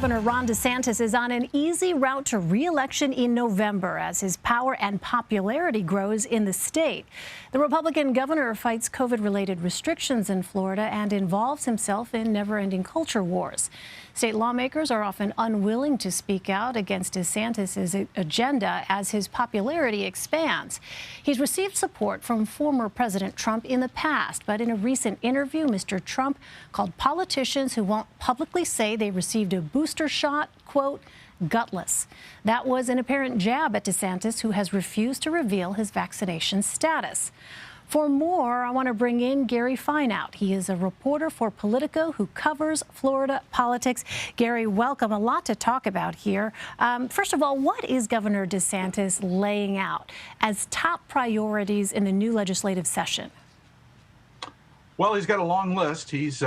Governor Ron DeSantis is on an easy route to re-election in November as his power and popularity grows in the state. The Republican governor fights COVID-related restrictions in Florida and involves himself in never-ending culture wars. State lawmakers are often unwilling to speak out against DeSantis' agenda as his popularity expands. He's received support from former President Trump in the past, but in a recent interview, Mr. Trump called politicians who won't publicly say they received a booster shot, quote, gutless. That was an apparent jab at DeSantis, who has refused to reveal his vaccination status. For more, I want to bring in Gary Fineout. He is a reporter for Politico who covers Florida politics. Gary, welcome. A lot to talk about here. First of all, what is Governor DeSantis laying out as top priorities in the new legislative session? Well, he's got a long list. He's,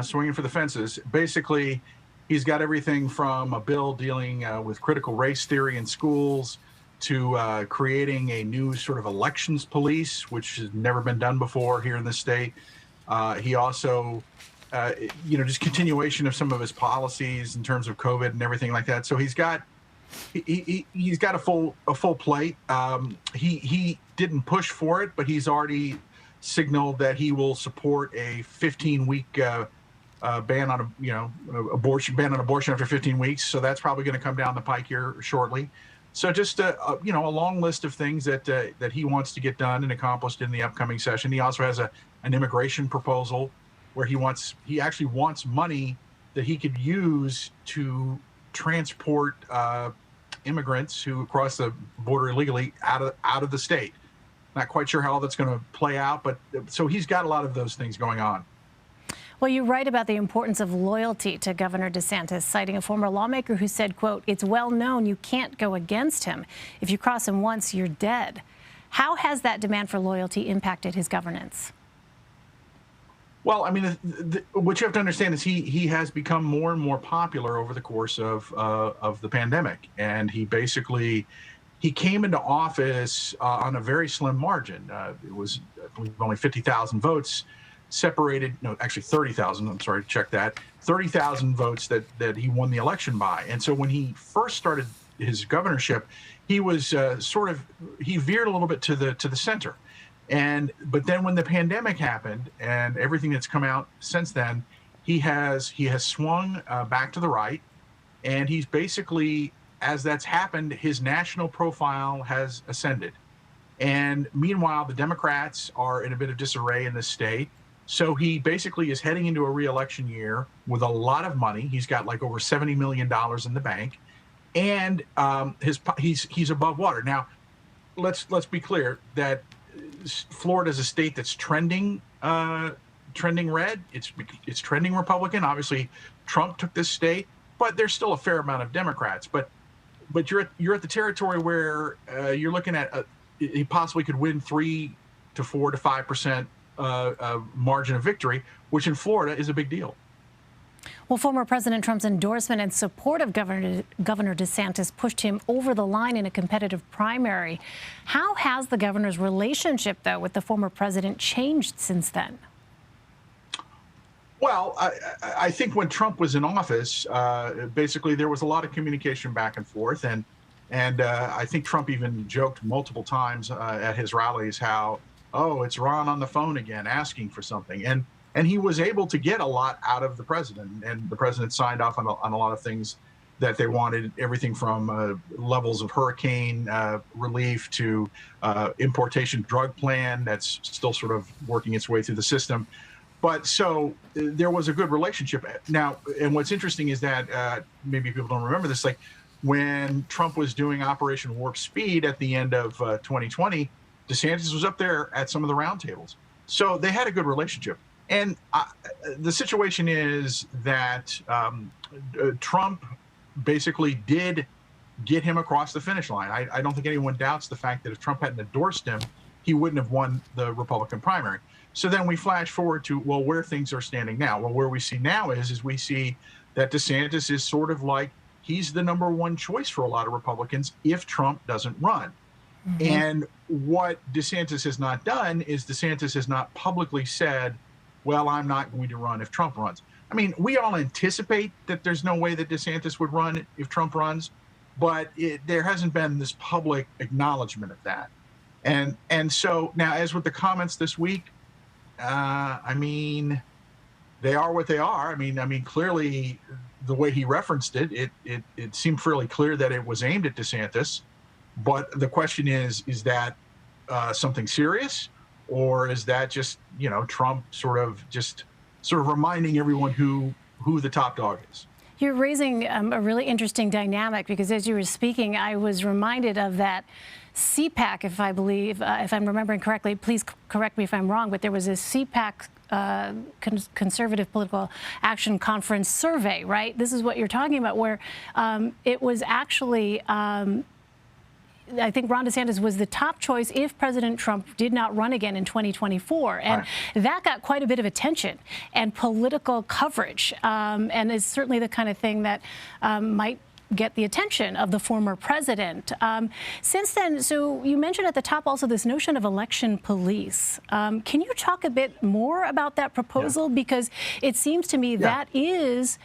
swinging for the fences. Basically, he's got everything from a bill dealing with critical race theory in schools to creating a new sort of elections police, which has never been done before here in the state. He also, just continuation of some of his policies in terms of COVID and everything like that. So he's got a full plate. He didn't push for it, but he's already signaled that he will support a 15-week ban on abortion after 15 weeks. So that's probably going to come down the pike here shortly. So just a long list of things that he wants to get done and accomplished in the upcoming session. He also has an immigration proposal where he actually wants money that he could use to transport immigrants who cross the border illegally out of the state. Not quite sure how all that's going to play out, but so he's got a lot of those things going on. Well, you write about the importance of loyalty to Governor DeSantis, citing a former lawmaker who said, quote, "It's well known you can't go against him. If you cross him once, you're dead." How has that demand for loyalty impacted his governance? Well, I mean, what you have to understand is he has become more and more popular over the course of the pandemic, and he came into office on a very slim margin. It was, I believe, only 50,000 votes. Separated, no, actually 30,000, I'm sorry, check that, 30,000 votes that he won the election by. And so when he first started his governorship, he was he veered a little bit to the center. But then when the pandemic happened and everything that's come out since then, he has swung back to the right. And he's basically, as that's happened, his national profile has ascended. And meanwhile, the Democrats are in a bit of disarray in this state. So he basically is heading into a re-election year with a lot of money. He's got like over $70 million in the bank, and he's above water. Now, let's be clear that Florida is a state that's trending red. It's trending Republican. Obviously, Trump took this state, but there's still a fair amount of Democrats. But you're at the territory where you're looking at he possibly could win 3 to 4 to 5% margin of victory, which in Florida is a big deal. Well, former President Trump's endorsement and support of Governor DeSantis pushed him over the line in a competitive primary. How has the governor's relationship, though, with the former president changed since then? Well, I think when Trump was in office, basically there was a lot of communication back and forth, and I think Trump even joked multiple times at his rallies how, oh, it's Ron on the phone again asking for something. And he was able to get a lot out of the president, and the president signed off on a lot of things that they wanted, everything from levels of hurricane relief to importation drug plan that's still sort of working its way through the system. But so there was a good relationship. Now, and what's interesting is that maybe people don't remember this, like when Trump was doing Operation Warp Speed at the end of 2020, DeSantis was up there at some of the roundtables. So they had a good relationship. And the situation is that Trump basically did get him across the finish line. I don't think anyone doubts the fact that if Trump hadn't endorsed him, he wouldn't have won the Republican primary. So then we flash forward to, well, where things are standing now. Well, where we see now is we see that DeSantis is sort of like, he's the number one choice for a lot of Republicans if Trump doesn't run. Mm-hmm. And what DeSantis has not done is DeSantis has not publicly said, well, I'm not going to run if Trump runs. I mean, we all anticipate that there's no way that DeSantis would run if Trump runs, but there hasn't been this public acknowledgement of that. And so now, as with the comments this week, I mean, they are what they are. I mean, clearly, the way he referenced it seemed fairly clear that it was aimed at DeSantis. But the question is that something serious, or is that just Trump sort of reminding everyone who the top dog is? You're raising a really interesting dynamic, because as you were speaking, I was reminded of that CPAC, if I'm remembering correctly. Please correct me if I'm wrong, but there was a CPAC Conservative Political Action Conference survey, right? This is what you're talking about, where it was actually, I think Ron DeSantis was the top choice if President Trump did not run again in 2024. And that got quite a bit of attention and political coverage, and is certainly the kind of thing that might get the attention of the former president. Since then, so you mentioned at the top also this notion of election police. Can you talk a bit more about that proposal? Because it seems to me that is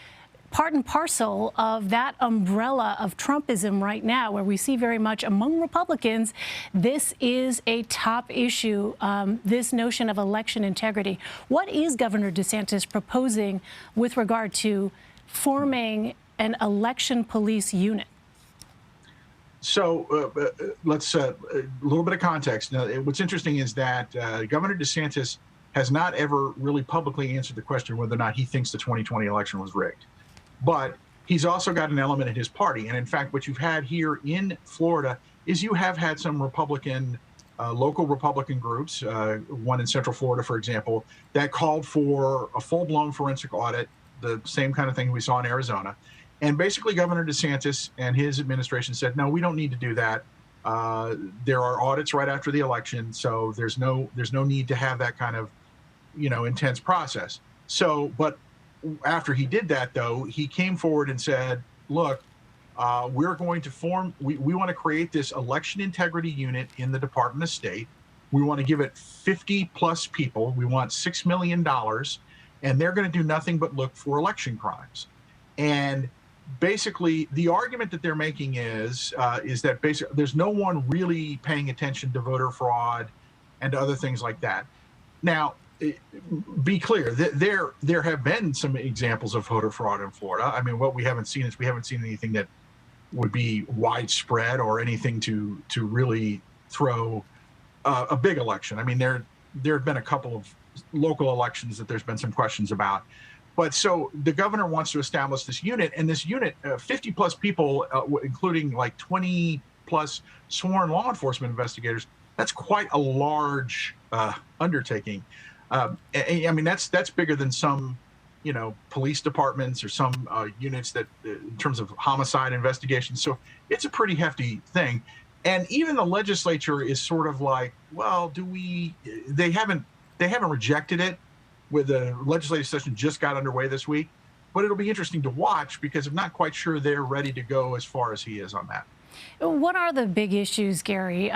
part and parcel of that umbrella of Trumpism right now, where we see very much among Republicans, this is a top issue, this notion of election integrity. What is Governor DeSantis proposing with regard to forming an election police unit? So let's a little bit of context. Now, what's interesting is that Governor DeSantis has not ever really publicly answered the question whether or not he thinks the 2020 election was rigged. But he's also got an element in his party. And in fact, what you've had here in Florida is you have had some Republican, local Republican groups, one in Central Florida, for example, that called for a full-blown forensic audit, the same kind of thing we saw in Arizona. And basically, Governor DeSantis and his administration said, no, we don't need to do that. There are audits right after the election, so there's no need to have that kind of, intense process. So, but after he did that, though, he came forward and said, look, we're going to we want to create this election integrity unit in the Department of State. We want to give it 50 plus people. We want $6 million, and they're going to do nothing but look for election crimes. And basically, the argument that they're making is that basically there's no one really paying attention to voter fraud and other things like that. Now, be clear, there have been some examples of voter fraud in Florida. I mean, what we haven't seen is anything that would be widespread or anything to really throw a big election. I mean, there have been a couple of local elections that there's been some questions about. But so the governor wants to establish this unit, and this unit, 50 plus people, including like 20 plus sworn law enforcement investigators, that's quite a large undertaking. I mean, that's bigger than some, police departments or some units that in terms of homicide investigations. So it's a pretty hefty thing. And even the legislature is sort of like, well, they haven't rejected it. With the legislative session just got underway this week, but it'll be interesting to watch because I'm not quite sure they're ready to go as far as he is on that. What are the big issues, Gary,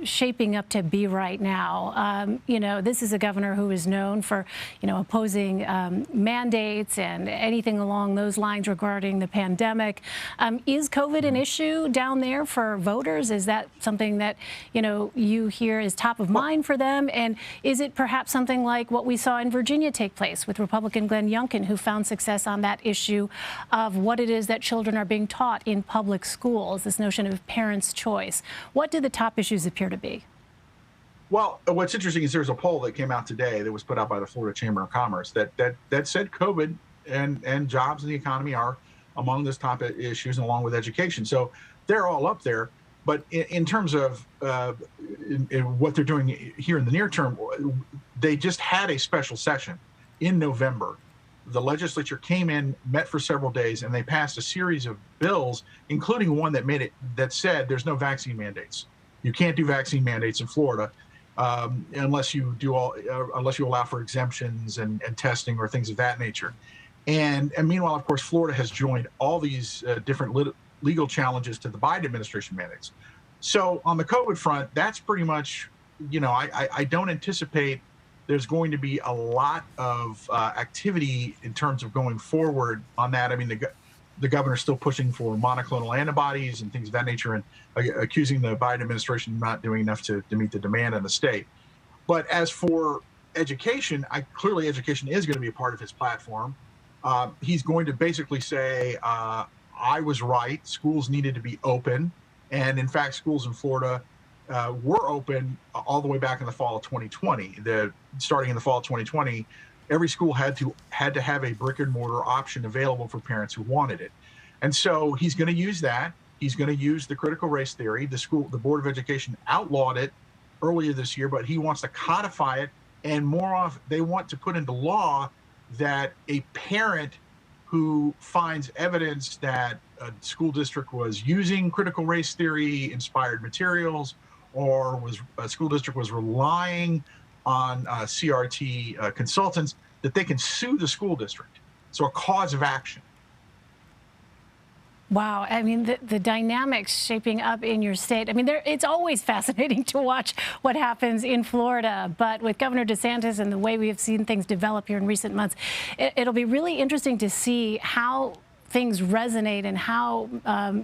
shaping up to be right now? This is a governor who is known for, opposing mandates and anything along those lines regarding the pandemic. Is COVID an issue down there for voters? Is that something that, you hear is top of mind for them? And is it perhaps something like what we saw in Virginia take place with Republican Glenn Youngkin, who found success on that issue of what it is that children are being taught in public schools, this notion of parents' choice? What do the top issues appear to be? Well, what's interesting is there's a poll that came out today that was put out by the Florida Chamber of Commerce that said COVID and jobs in the economy are among those top issues, along with education. So they're all up there. But in terms of in what they're doing here in the near term, they just had a special session in November. The legislature came in, met for several days, and they passed a series of bills, including one that said there's no vaccine mandates. You can't do vaccine mandates in Florida unless you allow for exemptions and testing or things of that nature. And meanwhile, of course, Florida has joined all these different legal challenges to the Biden administration mandates. So on the COVID front, that's pretty much, I don't anticipate there's going to be a lot of activity in terms of going forward on that. I mean, the governor's still pushing for monoclonal antibodies and things of that nature, and accusing the Biden administration of not doing enough to meet the demand in the state. But as for education, clearly education is going to be a part of his platform. He's going to basically say, I was right, schools needed to be open. And in fact, schools in Florida were open all the way back in the fall of 2020. Starting in the fall of 2020, every school had to have a brick and mortar option available for parents who wanted it. And so he's going to use that. He's going to use the critical race theory. The Board of Education outlawed it earlier this year, but he wants to codify it. And more often, they want to put into law that a parent who finds evidence that a school district was using critical race theory inspired materials, or a school district was relying on CRT consultants, that they can sue the school district. So a cause of action. Wow. I mean, the dynamics shaping up in your state. I mean, it's always fascinating to watch what happens in Florida. But with Governor DeSantis and the way we have seen things develop here in recent months, it'll be really interesting to see how things resonate and how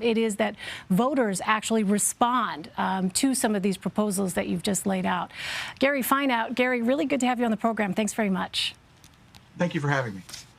it is that voters actually respond to some of these proposals that you've just laid out. Gary Fineout. Gary, really good to have you on the program. Thanks very much. Thank you for having me.